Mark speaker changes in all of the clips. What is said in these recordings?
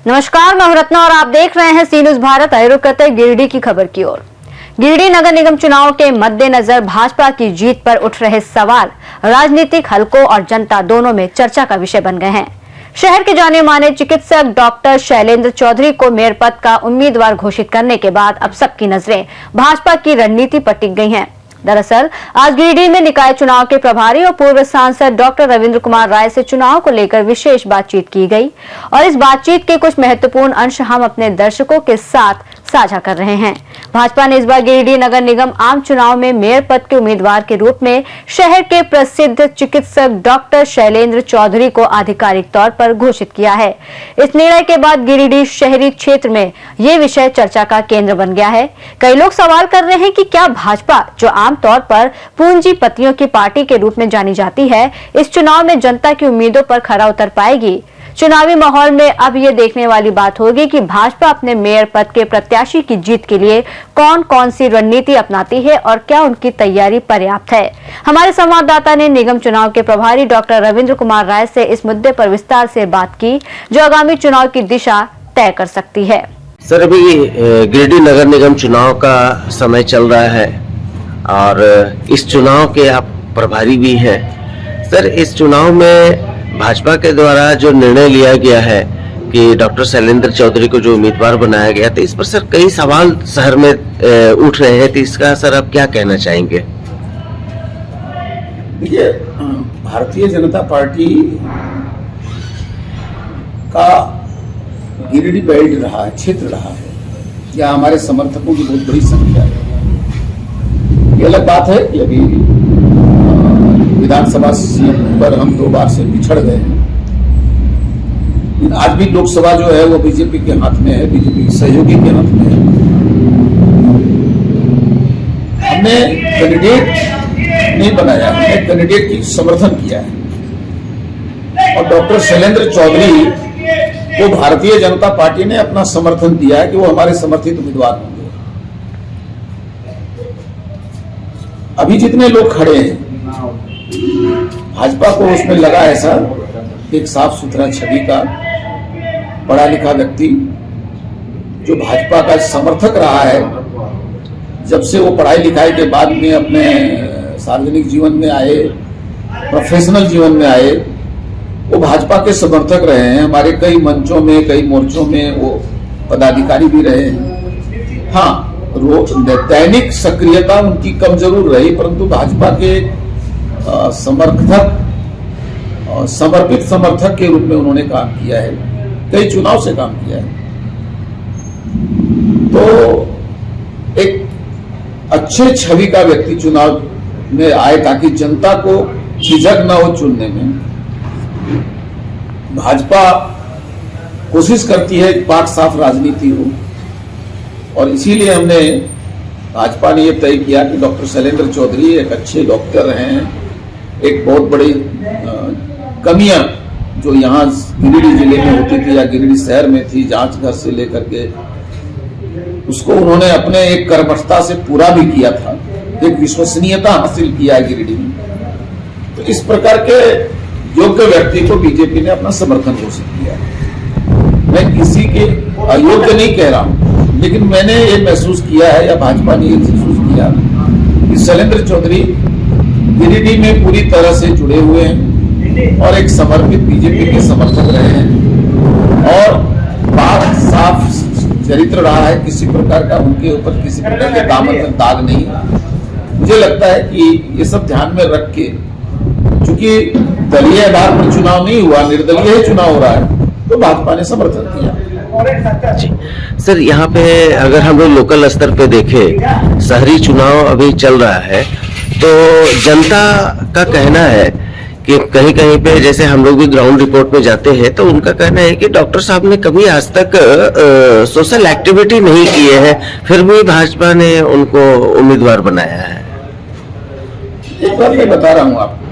Speaker 1: नमस्कार, मैं हूं रत्ना और आप देख रहे हैं सी न्यूज भारत। आए रुक करते गिरिडीह की खबर की ओर। गिरिडीह नगर निगम चुनाव के मद्देनजर भाजपा की जीत पर उठ रहे सवाल राजनीतिक हलकों और जनता दोनों में चर्चा का विषय बन गए हैं। शहर के जाने माने चिकित्सक डॉक्टर शैलेंद्र चौधरी को मेयर पद का उम्मीदवार घोषित करने के बाद अब सबकी नजरें भाजपा की रणनीति पर टिक गई हैं। दरअसल आज गिरिडीह में निकाय चुनाव के प्रभारी और पूर्व सांसद डॉक्टर रविंद्र कुमार राय से चुनाव को लेकर विशेष बातचीत की गई और इस बातचीत के कुछ महत्वपूर्ण अंश हम अपने दर्शकों के साथ साझा कर रहे हैं। भाजपा ने इस बार गिरिडीह नगर निगम आम चुनाव में मेयर पद के उम्मीदवार के रूप में शहर के प्रसिद्ध चिकित्सक डॉक्टर शैलेंद्र चौधरी को आधिकारिक तौर पर घोषित किया है। इस निर्णय के बाद गिरिडीह शहरी क्षेत्र में ये विषय चर्चा का केंद्र बन गया है। कई लोग सवाल कर रहे हैं कि क्या भाजपा, जो आमतौर पर पूंजीपतियों की पार्टी के रूप में जानी जाती है, इस चुनाव में जनता की उम्मीदों पर खरा उतर पाएगी। चुनावी माहौल में अब ये देखने वाली बात होगी कि भाजपा अपने मेयर पद के प्रत्याशी की जीत के लिए कौन कौन सी रणनीति अपनाती है और क्या उनकी तैयारी पर्याप्त है। हमारे संवाददाता ने निगम चुनाव के प्रभारी डॉक्टर रविंद्र कुमार राय से इस मुद्दे पर विस्तार से बात की, जो आगामी चुनाव की दिशा तय कर सकती है।
Speaker 2: सर, अभी गिरिडीह नगर निगम चुनाव का समय चल रहा है और इस चुनाव के आप प्रभारी भी हैं। सर, इस चुनाव में भाजपा के द्वारा जो निर्णय लिया गया है कि डॉक्टर शैलेंद्र चौधरी को जो उम्मीदवार बनाया गया, तो इस पर सर कई सवाल शहर में उठ रहे हैं, तो इसका सर आप क्या कहना चाहेंगे?
Speaker 3: देखिए, भारतीय जनता पार्टी का गिरिडीह बेल्ट रहा है, क्षेत्र रहा है, या हमारे समर्थकों की बहुत बड़ी संख्या है। ये अलग बात है कि अभी विधानसभा सीट पर हम 2 बार से पिछड़ गए हैं। आज भी लोकसभा जो है वो बीजेपी के हाथ में है, बीजेपी के सहयोगी के हाथ में है। हमने कैंडिडेट नहीं बनाया, हमने कैंडिडेट की समर्थन किया है और डॉक्टर शैलेंद्र चौधरी को भारतीय जनता पार्टी ने अपना समर्थन दिया है कि वो हमारे समर्थित उम्मीदवार होंगे। अभी जितने लोग खड़े हैं, भाजपा को उसमें लगा ऐसा एक साफ सुथरा छवि का पढ़ा लिखा व्यक्ति जो भाजपा का समर्थक रहा है, जब से वो पढ़ाई लिखाई के बाद में अपने सार्वजनिक जीवन में आए, प्रोफेशनल जीवन में आए, वो भाजपा के समर्थक रहे हैं। हमारे कई मंचों में, कई मोर्चों में वो पदाधिकारी भी रहे हैं। हाँ, दैनिक सक्रियता उनकी कम जरूर रही, परंतु भाजपा के समर्थक, समर्पित समर्थक के रूप में उन्होंने काम किया है, कई चुनाव से काम किया है। तो एक अच्छे छवि का व्यक्ति चुनाव में आए ताकि जनता को झिझक न हो चुनने में। भाजपा कोशिश करती है पाक साफ राजनीति हो और इसीलिए हमने भाजपा ने यह तय किया कि डॉक्टर शैलेंद्र चौधरी एक अच्छे डॉक्टर हैं। एक बहुत बड़ी कमियां जो यहाँ गिरिडीह जिले में होती थी या गिरिडीह शहर में थी, जांच घर से लेकर के, उसको उन्होंने अपने एक कर्मठता से पूरा भी किया था, एक विश्वसनीयता हासिल किया है गिरिडीह में। तो इस प्रकार के योग्य व्यक्ति को बीजेपी ने अपना समर्थन घोषित किया। मैं किसी के अयोग्य नहीं कह रहा हूं, लेकिन मैंने ये महसूस किया है या भाजपा ने ये महसूस किया कि शैलेंद्र चौधरी गिरिडीह में पूरी तरह से जुड़े हुए हैं और एक समर्पित बीजेपी के समर्थक रहे हैं और पाक साफ चरित्र रहा है, किसी प्रकार का उनके ऊपर किसी प्रकार के दामन में दाग नहीं। मुझे लगता है कि ये सब ध्यान में रख के, चूंकि दलीय आधार पर चुनाव नहीं हुआ, निर्दलीय चुनाव हो रहा है, तो भाजपा ने समर्थन किया।
Speaker 2: जी सर, यहाँ पे अगर हम लोग लोकल स्तर पे देखें, शहरी चुनाव अभी चल रहा है, तो जनता का कहना है कि कहीं कहीं पे, जैसे हम लोग भी ग्राउंड रिपोर्ट में जाते हैं, तो उनका कहना है कि डॉक्टर साहब ने कभी आज तक सोशल एक्टिविटी नहीं किए हैं, फिर भी भाजपा ने उनको उम्मीदवार बनाया है।
Speaker 3: एक बार मैं बता रहा हूँ आपको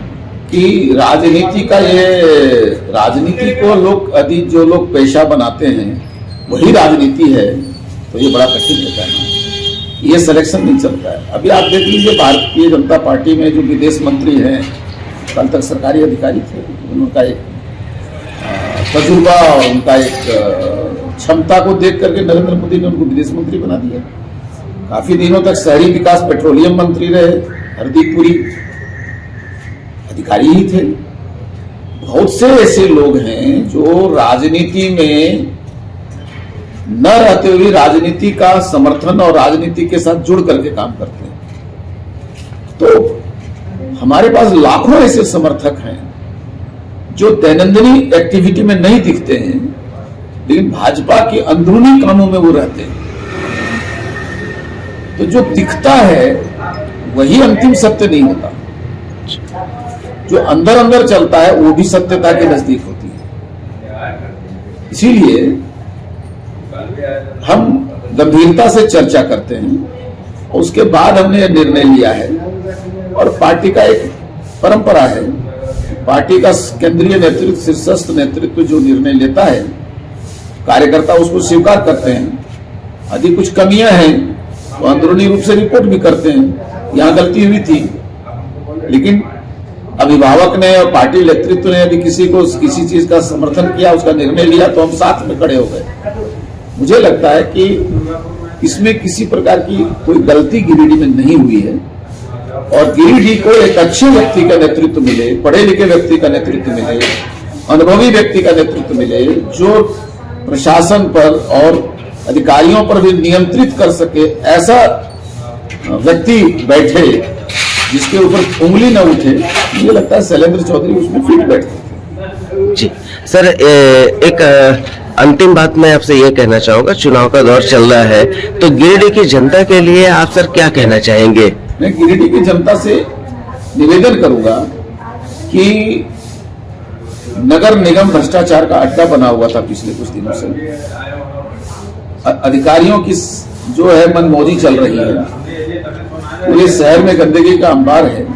Speaker 3: कि राजनीति को लोग अधिक जो लोग पेशा बनाते हैं वही राजनीति है, तो ये बड़ा कठिन है कहना। ये सिलेक्शन नहीं चलता है। अभी आप देख लीजिए भारतीय जनता पार्टी में जो विदेश मंत्री हैं, कल तक सरकारी अधिकारी थे, उनका एक तजुर्बा और उनका एक क्षमता को देख करके नरेंद्र मोदी ने उनको विदेश मंत्री बना दिया। काफी दिनों तक शहरी विकास पेट्रोलियम मंत्री रहे हरदीप पुरी, अधिकारी ही थे। बहुत से ऐसे लोग हैं जो राजनीति में न रहते हुए राजनीति का समर्थन और राजनीति के साथ जुड़ करके काम करते हैं। तो हमारे पास लाखों ऐसे समर्थक हैं जो दैनंदिनी एक्टिविटी में नहीं दिखते हैं, लेकिन भाजपा के अंदरूनी कामों में वो रहते हैं। तो जो दिखता है वही अंतिम सत्य नहीं होता, जो अंदर अंदर चलता है वो भी सत्यता के नजदीक होती है। इसीलिए हम गंभीरता से चर्चा करते हैं और उसके बाद हमने यह निर्णय लिया है। और पार्टी का एक परंपरा है, पार्टी का केंद्रीय नेतृत्व, शीर्षस्थ नेतृत्व जो निर्णय लेता है, कार्यकर्ता उसको स्वीकार करते हैं। यदि कुछ कमियां हैं तो अंदरूनी रूप से रिपोर्ट भी करते हैं, यहाँ गलती हुई थी। लेकिन अभिभावक ने और पार्टी नेतृत्व ने यदि किसी को किसी चीज का समर्थन किया, उसका निर्णय लिया, तो हम साथ में खड़े हो गए। मुझे लगता है कि इसमें किसी प्रकार की कोई गलती गिरिडीह में नहीं हुई है और गिरिडीह को एक अच्छे व्यक्ति का नेतृत्व मिले, पढ़े लिखे व्यक्ति का नेतृत्व मिले, अनुभवी व्यक्ति का नेतृत्व मिले, जो प्रशासन पर और अधिकारियों पर भी नियंत्रित कर सके, ऐसा व्यक्ति बैठे जिसके ऊपर उंगली न उठे। मुझे लगता है शैलेंद्र चौधरी उसमें फिट बैठते।
Speaker 2: जी सर, एक अंतिम बात मैं आपसे ये कहना चाहूंगा, चुनाव का दौर चल रहा है तो गिरिडीह की जनता के लिए आप सर क्या कहना चाहेंगे?
Speaker 3: मैं गिरिडीह की जनता से निवेदन करूंगा कि नगर निगम भ्रष्टाचार का अड्डा बना हुआ था पिछले कुछ दिनों से। अधिकारियों की जो है मनमौजी चल रही है, पूरे शहर में गंदगी का अंबार है।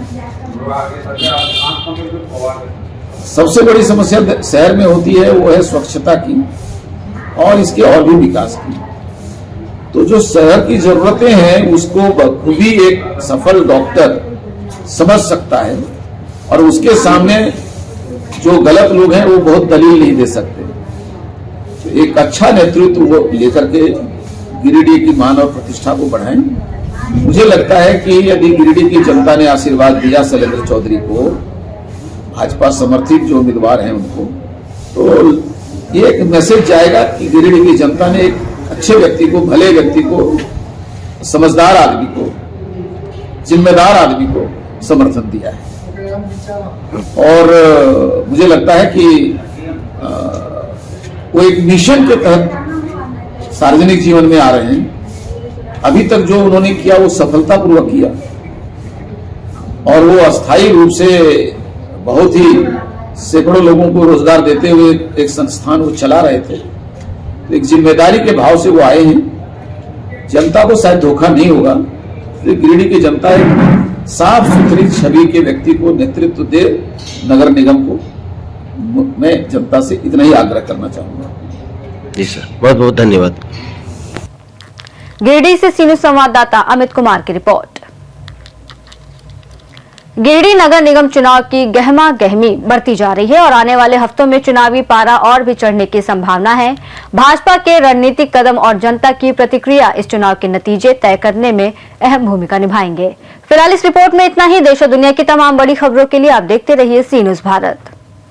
Speaker 3: सबसे बड़ी समस्या शहर में होती है वो है स्वच्छता की और इसके और भी विकास की। तो जो शहर की जरूरतें हैं उसको बखूबी एक सफल डॉक्टर समझ सकता है और उसके सामने जो गलत लोग हैं वो बहुत दलील नहीं दे सकते। तो एक अच्छा नेतृत्व वो लेकर के गिरिडीह की मान और प्रतिष्ठा को बढ़ाएं। मुझे लगता है कि यदि गिरिडीह की जनता ने आशीर्वाद दिया शैलेंद्र चौधरी को, भाजपा समर्थित जो उम्मीदवार हैं उनको, तो ये एक मैसेज जाएगा कि गिरिडीह की जनता ने एक अच्छे व्यक्ति को, भले व्यक्ति को, समझदार आदमी को, जिम्मेदार आदमी को समर्थन दिया है। और मुझे लगता है कि वो एक मिशन के तहत सार्वजनिक जीवन में आ रहे हैं। अभी तक जो उन्होंने किया वो सफलतापूर्वक किया और वो अस्थायी रूप से बहुत ही सैकड़ों लोगों को रोजगार देते हुए एक संस्थान वो चला रहे थे। तो एक जिम्मेदारी के भाव से वो आए हैं। जनता को शायद धोखा नहीं होगा, तो गिरिडीह की जनता एक साफ सुथरी छवि के व्यक्ति को नेतृत्व दे नगर निगम को। मैं जनता से इतना ही आग्रह करना चाहूंगा।
Speaker 2: जी सर, बहुत बहुत धन्यवाद।
Speaker 1: गिरिडीह से सीनू संवाददाता अमित कुमार की रिपोर्ट। गिरिडीह नगर निगम चुनाव की गहमा गहमी बढ़ती जा रही है और आने वाले हफ्तों में चुनावी पारा और भी चढ़ने की संभावना है। भाजपा के रणनीतिक कदम और जनता की प्रतिक्रिया इस चुनाव के नतीजे तय करने में अहम भूमिका निभाएंगे। फिलहाल इस रिपोर्ट में इतना ही। देश और दुनिया की तमाम बड़ी खबरों के लिए आप देखते रहिए सी न्यूज़ भारत।